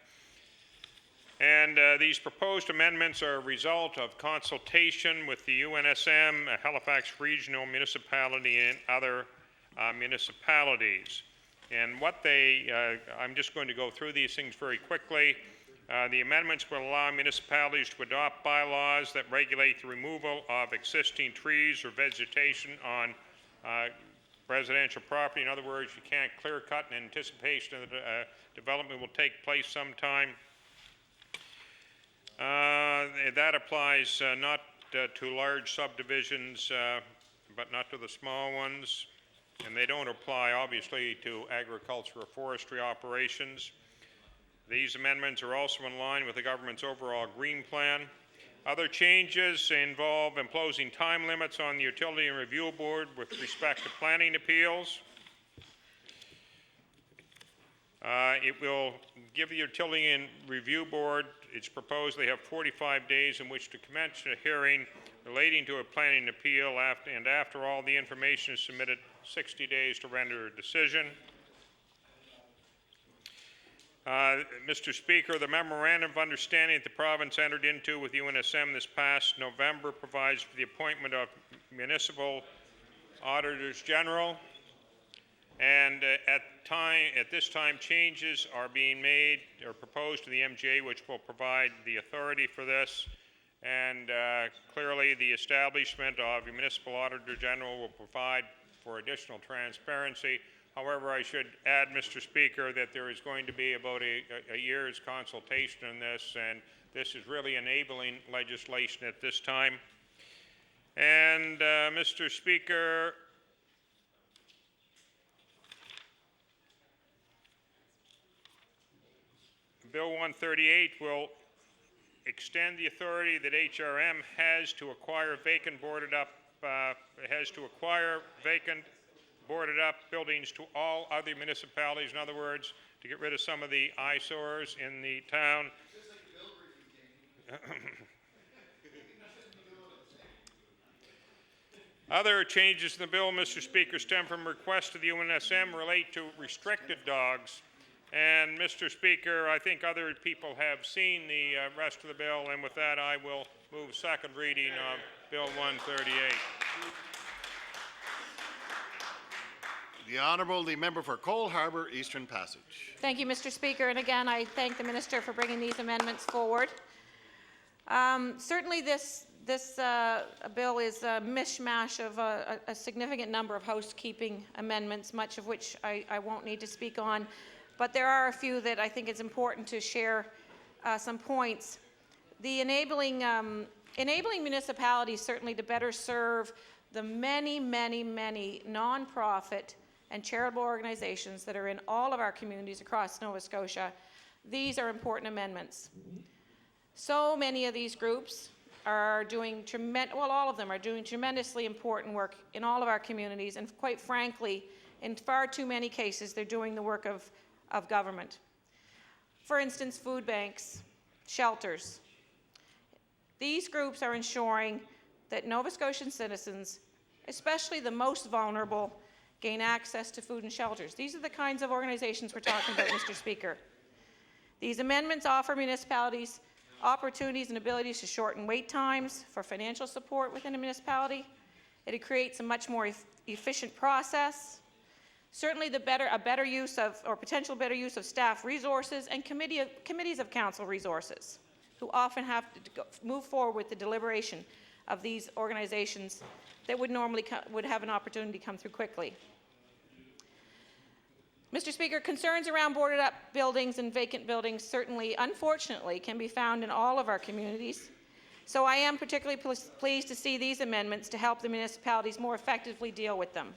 Speaker 1: And these proposed amendments are a result of consultation with the UNSM, Halifax Regional Municipality, and other municipalities. And what I'm just going to go through these things very quickly. The amendments will allow municipalities to adopt bylaws that regulate the removal of existing trees or vegetation on residential property. In other words, you can't clear cut in anticipation that development will take place sometime. That applies not to large subdivisions, but not to the small ones. and they don't apply, obviously, to agriculture or forestry operations. These amendments are also in line with the government's overall green plan. Other changes involve imposing time limits on the Utility and Review Board with respect to planning appeals. It will give the Utility and Review Board, it's proposed they have 45 days in which to commence a hearing relating to a planning appeal, and after all the information is submitted, 60 days to render a decision. Mr. Speaker, the memorandum of understanding that the province entered into with UNSM this past November provides for the appointment of municipal auditors general, and at this time changes are being made or proposed to the MJ, which will provide the authority for this, and clearly the establishment of a municipal auditor general will provide for additional transparency. However, I should add, Mr. Speaker, that there is going to be about a year's consultation on this, and this is really enabling legislation at this time. And, Mr. Speaker, Bill 138 will extend the authority that HRM has to acquire vacant boarded up buildings to all other municipalities. In other words, to get rid of some of the eyesores in the town. Other changes in the bill, Mr. Speaker, stem from requests to the UNSM relate to restricted dogs. And, Mr. Speaker, I think other people have seen the rest of the bill, and with that, I will move second reading of Bill 138.
Speaker 3: The Honourable, the member for Cole Harbour, Eastern Passage.
Speaker 13: Thank you, Mr. Speaker. And again, I thank the Minister for bringing these amendments forward. Certainly this bill is a mishmash of a significant number of housekeeping amendments, much of which I won't need to speak on. But there are a few that I think it's important to share some points. The enabling municipalities certainly to better serve the many, many, many nonprofit and charitable organizations that are in all of our communities across Nova Scotia. These are important amendments. So many of these groups are doing all of them are doing tremendously important work in all of our communities, and quite frankly, in far too many cases, they're doing the work of government. For instance, food banks, shelters. These groups are ensuring that Nova Scotian citizens, especially the most vulnerable, gain access to food and shelters. These are the kinds of organizations we're talking about, Mr. Speaker. These amendments offer municipalities opportunities and abilities to shorten wait times for financial support within a municipality. It creates a much more efficient process. Certainly a better use of, or potential better use of staff resources and committees of council resources, who often have to move forward with the deliberation of these organizations that would normally would have an opportunity to come through quickly. Mr. Speaker, concerns around boarded up buildings and vacant buildings certainly, unfortunately, can be found in all of our communities. So I am particularly pleased to see these amendments to help the municipalities more effectively deal with them.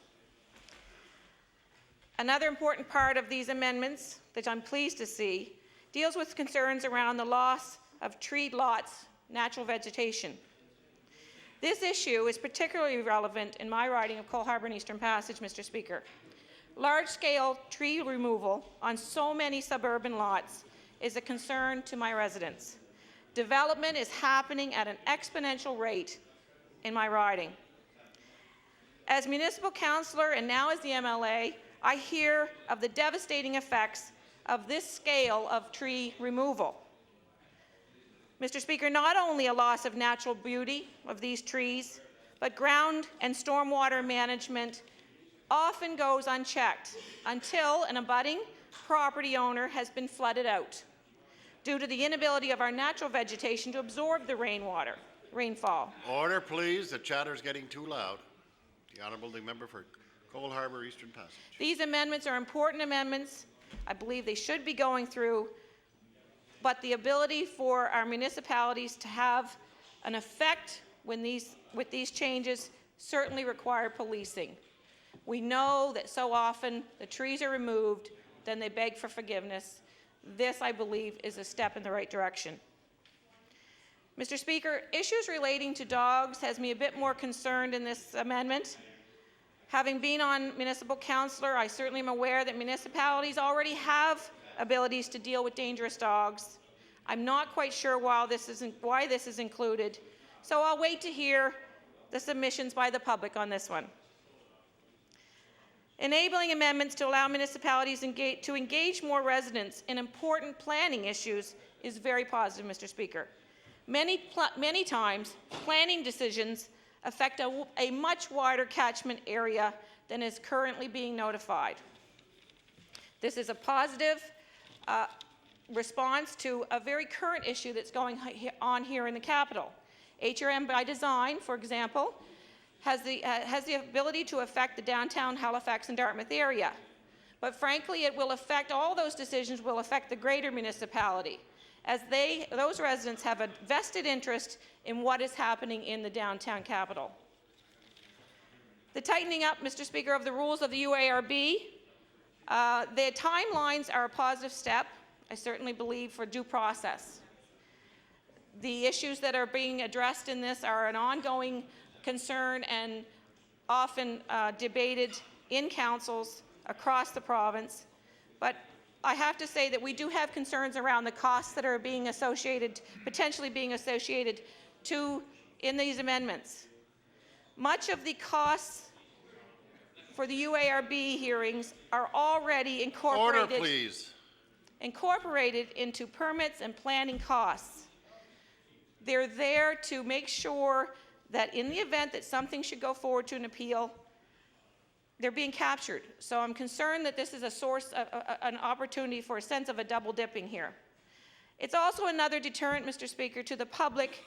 Speaker 13: Another important part of these amendments that I'm pleased to see deals with concerns around the loss of treed lots, natural vegetation. This issue is particularly relevant in my riding of Cole Harbour and Eastern Passage, Mr. Speaker. Large-scale tree removal on so many suburban lots is a concern to my residents. Development is happening at an exponential rate in my riding. As municipal councillor and now as the MLA, I hear of the devastating effects of this scale of tree removal. Mr. Speaker, not only a loss of natural beauty of these trees, but ground and stormwater management often goes unchecked until an abutting property owner has been flooded out due to the inability of our natural vegetation to absorb the rainfall.
Speaker 3: Order, please. The chatter's getting too loud. The Honourable, the member for Cole Harbour, Eastern Passage.
Speaker 13: These amendments are important amendments. I believe they should be going through, but the ability for our municipalities to have an effect with these changes certainly require policing. We know that so often the trees are removed, then they beg for forgiveness. This, I believe, is a step in the right direction. Mr. Speaker, issues relating to dogs has me a bit more concerned in this amendment. Having been on municipal councillor, I certainly am aware that municipalities already have abilities to deal with dangerous dogs. I'm not quite sure why this is included, so I'll wait to hear the submissions by the public on this one. Enabling amendments to allow municipalities to engage more residents in important planning issues is very positive, Mr. Speaker. Many times, planning decisions affect a much wider catchment area than is currently being notified. This is a positive response to a very current issue that's going on here in the capital. HRM by design, for example, has the ability to affect the downtown Halifax and Dartmouth area. But frankly, it will affect, all those decisions will affect the greater municipality, as those residents have a vested interest in what is happening in the downtown capital. The tightening up, Mr. Speaker, of the rules of the UARB, the timelines are a positive step, I certainly believe, for due process. The issues that are being addressed in this are an ongoing concern and often debated in councils across the province. But I have to say that we do have concerns around the costs that are being associated, potentially being associated in these amendments. Much of the costs for the UARB hearings are already incorporated.
Speaker 3: Order, please.
Speaker 13: Incorporated into permits and planning costs. They're there to make sure that in the event that something should go forward to an appeal, they're being captured. So I'm concerned that this is a source of an opportunity for a sense of a double dipping here. It's also another deterrent, Mr. Speaker, to the public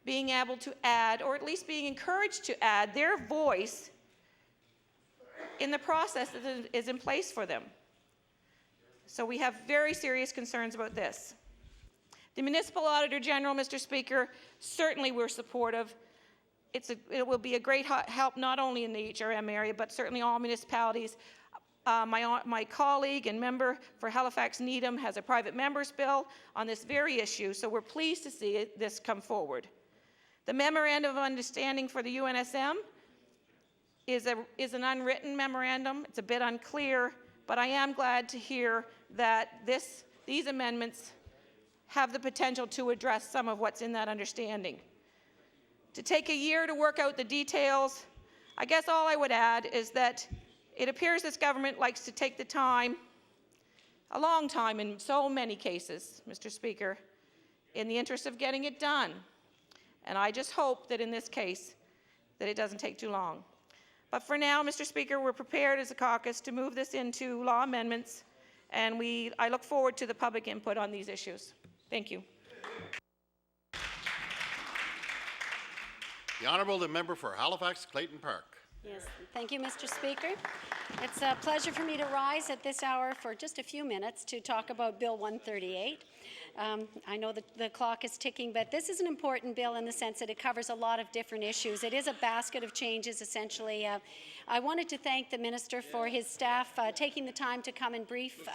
Speaker 13: being able to add, or at least being encouraged to add, their voice in the process that is in place for them. So we have very serious concerns about this. The Municipal Auditor General, Mr. Speaker, certainly we're supportive. It will be a great help not only in the HRM area, but certainly all municipalities. My colleague and member for Halifax Needham has a private member's bill on this very issue, so we're pleased to see this come forward. The Memorandum of Understanding for the UNSM is an unwritten memorandum. It's a bit unclear, but I am glad to hear that these amendments have the potential to address some of what's in that understanding. To take a year to work out the details, I guess all I would add is that it appears this government likes to take the time, a long time in so many cases, Mr. Speaker, in the interest of getting it done. And I just hope that in this case, that it doesn't take too long. But for now, Mr. Speaker, we're prepared as a caucus to move this into law amendments, and I look forward to the public input on these issues. Thank you.
Speaker 3: The Honourable, the member for Halifax Clayton Park.
Speaker 14: Yes, thank you, Mr. Speaker. It's a pleasure for me to rise at this hour for just a few minutes to talk about Bill 138. I know that the clock is ticking, but this is an important bill in the sense that it covers a lot of different issues. It is a basket of changes, essentially. I wanted to thank the Minister for his staff taking the time to come and brief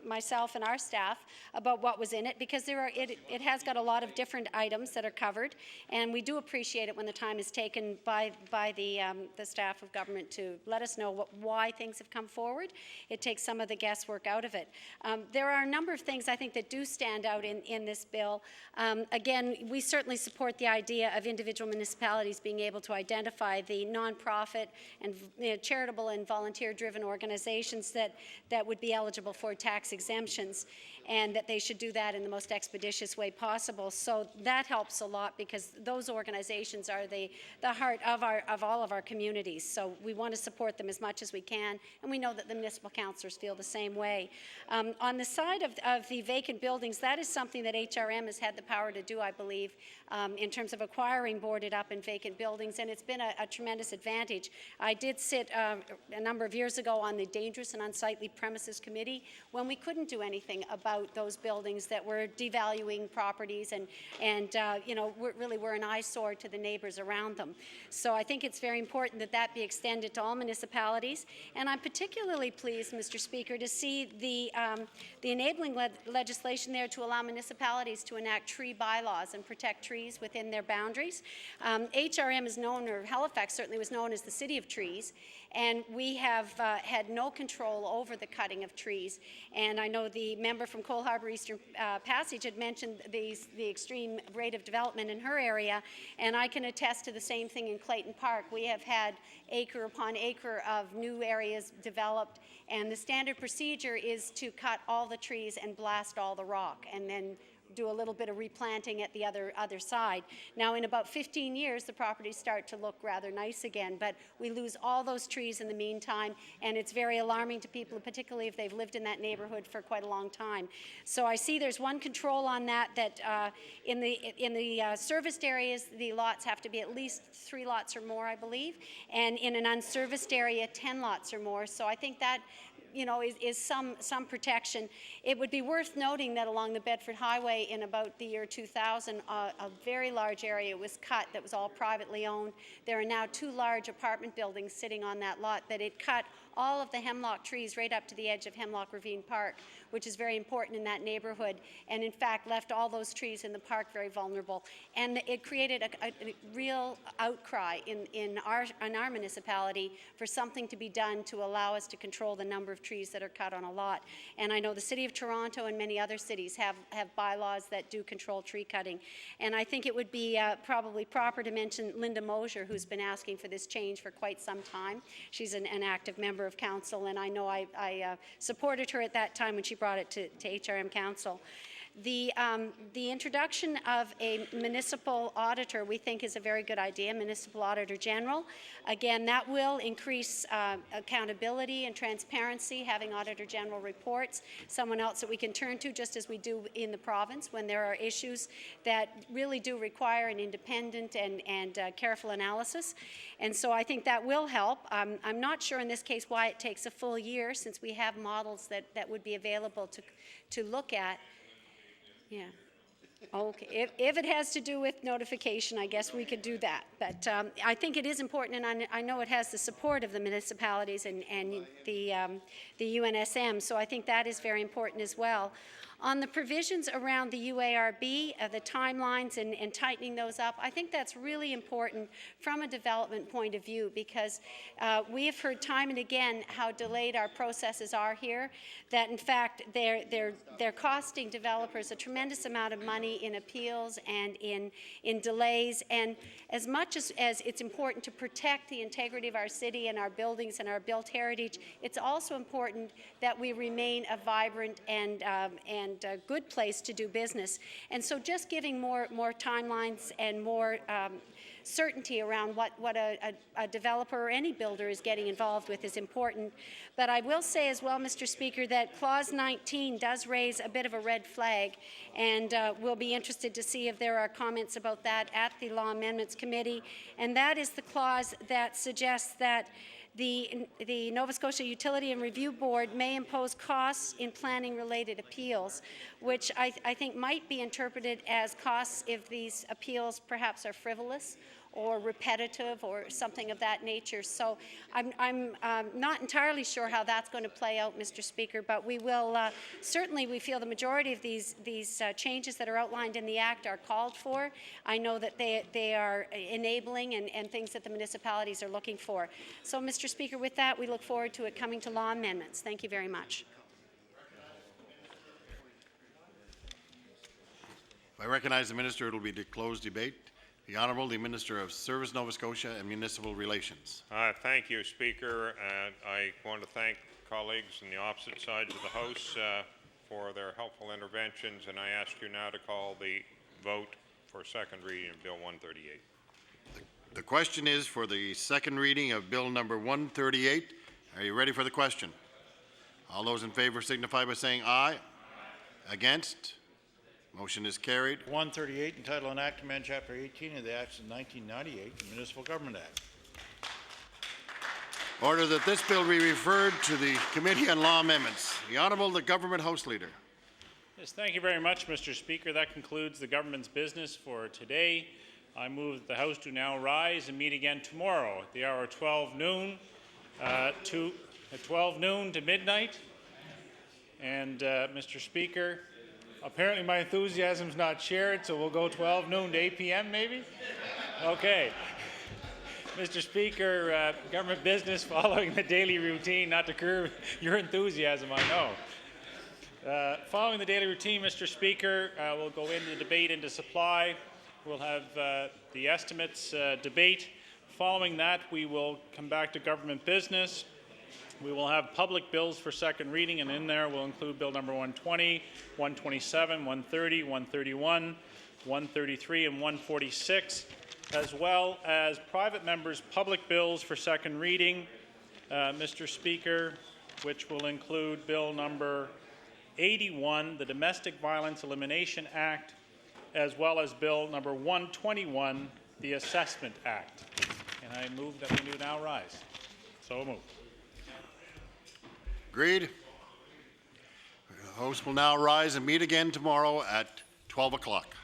Speaker 14: myself and our staff about what was in it, because it has got a lot of different items that are covered, and we do appreciate it when the time is taken by the staff of government to let us know why things have come forward. It takes some of the guesswork out of it. There are a number of things I think that do stand out in this bill. Again, we certainly support the idea of individual municipalities being able to identify the nonprofit and charitable and volunteer-driven organizations that would be eligible for tax exemptions, and that they should do that in the most expeditious way possible. So that helps a lot, because those organizations are the heart of all of our communities. So we want to support them as much as we can, and we know that the municipal councillors feel the same way. On the side of the vacant buildings, that is something that HRM has had the power to do, I believe, in terms of acquiring boarded up and vacant buildings, and it's been a tremendous advantage. I did sit a number of years ago on the Dangerous and Unsightly Premises Committee when we couldn't do anything about out those buildings that were devaluing properties and you know, really were an eyesore to the neighbors around them. So I think it's very important that that be extended to all municipalities. And I'm particularly pleased, Mr. Speaker, to see the enabling legislation there to allow municipalities to enact tree bylaws and protect trees within their boundaries. HRM is known, or Halifax certainly was known as the city of trees, and we have had no control over the cutting of trees. And I know the member from Cole Harbour Eastern Passage had mentioned the extreme rate of development in her area, and I can attest to the same thing in Clayton Park. We have had acre upon acre of new areas developed, and the standard procedure is to cut all the trees and blast all the rock, and then do a little bit of replanting at the other side. Now, in about 15 years, the properties start to look rather nice again, but we lose all those trees in the meantime, and it's very alarming to people, particularly if they've lived in that neighborhood for quite a long time. So I see there's one control on that in the serviced areas, the lots have to be at least 3 lots or more, I believe, and in an unserviced area, 10 lots or more. So I think that, you know, is some protection. It would be worth noting that along the Bedford Highway in about the year 2000, a very large area was cut that was all privately owned. There are now 2 large apartment buildings sitting on that lot that it cut all of the hemlock trees right up to the edge of Hemlock Ravine Park, which is very important in that neighborhood, and in fact left all those trees in the park very vulnerable. And it created a real outcry in our municipality for something to be done to allow us to control the number of trees that are cut on a lot. And I know the City of Toronto and many other cities have bylaws that do control tree cutting. And I think it would be probably proper to mention Linda Mosier, who's been asking for this change for quite some time. She's an active member of council, and I know I supported her at that time when she brought it to HRM Council. The introduction of a municipal auditor we think is a very good idea, Municipal Auditor General. Again, that will increase accountability and transparency, having Auditor General reports, someone else that we can turn to, just as we do in the province when there are issues that really do require an independent and careful analysis. And so I think that will help. I'm not sure in this case why it takes a full year, since we have models that would be available to look at. Yeah. Okay. If it has to do with notification, I guess we could do that. But I think it is important, and I know it has the support of the municipalities and the UNSM, so I think that is very important as well. On the provisions around the UARB, the timelines and tightening those up, I think that's really important from a development point of view, because we have heard time and again how delayed our processes are here, that in fact they're costing developers a tremendous amount of money in appeals and in delays. And as much as it's important to protect the integrity of our city and our buildings and our built heritage, it's also important that we remain a vibrant and a good place to do business. And so just giving more timelines and more certainty around what a developer or any builder is getting involved with is important. But I will say as well, Mr. Speaker, that Clause 19 does raise a bit of a red flag, and we'll be interested to see if there are comments about that at the Law Amendments Committee. And that is the clause that suggests that the Nova Scotia Utility and Review Board may impose costs in planning-related appeals, which I think might be interpreted as costs if these appeals perhaps are frivolous or repetitive or something of that nature. So I'm not entirely sure how that's going to play out, Mr. Speaker, but we will certainly, we feel the majority of these changes that are outlined in the Act are called for. I know that they are enabling and things that the municipalities are looking for. So, Mr. Speaker, with that, we look forward to it coming to law amendments. Thank you very much.
Speaker 3: If I recognize the minister, it will be to close debate. The Honourable, the Minister of Service, Nova Scotia and Municipal Relations.
Speaker 1: Thank you, Speaker. I want to thank colleagues on the opposite sides of the House for their helpful interventions, and I ask you now to call the vote for second reading of Bill 138.
Speaker 3: The question is for the second reading of Bill number 138. Are you ready for the question? All those in favour signify by saying aye. Against? Motion is carried.
Speaker 10: 138, entitled an Act to amend Chapter 18 of the Acts of 1998, the Municipal Government Act.
Speaker 3: Order that this bill be referred to the Committee on Law Amendments. The Honourable, the Government House Leader.
Speaker 4: Yes, thank you very much, Mr. Speaker. That concludes the government's business for today. I move that the House do now rise and meet again tomorrow at the hour of 12 noon to midnight. And Mr. Speaker, apparently my enthusiasm is not shared, so we'll go 12 noon to 8 p.m. maybe? Okay. Mr. Speaker, government business following the daily routine, not to curb your enthusiasm, I know. Following the daily routine, Mr. Speaker, we'll go into the debate into supply. We'll have the estimates debate. Following that, we will come back to government business. We will have public bills for second reading, and in there we'll include Bill number 120, 127, 130, 131, 133, and 146, as well as private members' public bills for second reading, Mr. Speaker, which will include Bill number 81, the Domestic Violence Elimination Act, as well as Bill number 121, the Assessment Act. And I move that we do now rise. So moved.
Speaker 3: Agreed. The House will now rise and meet again tomorrow at 12 o'clock.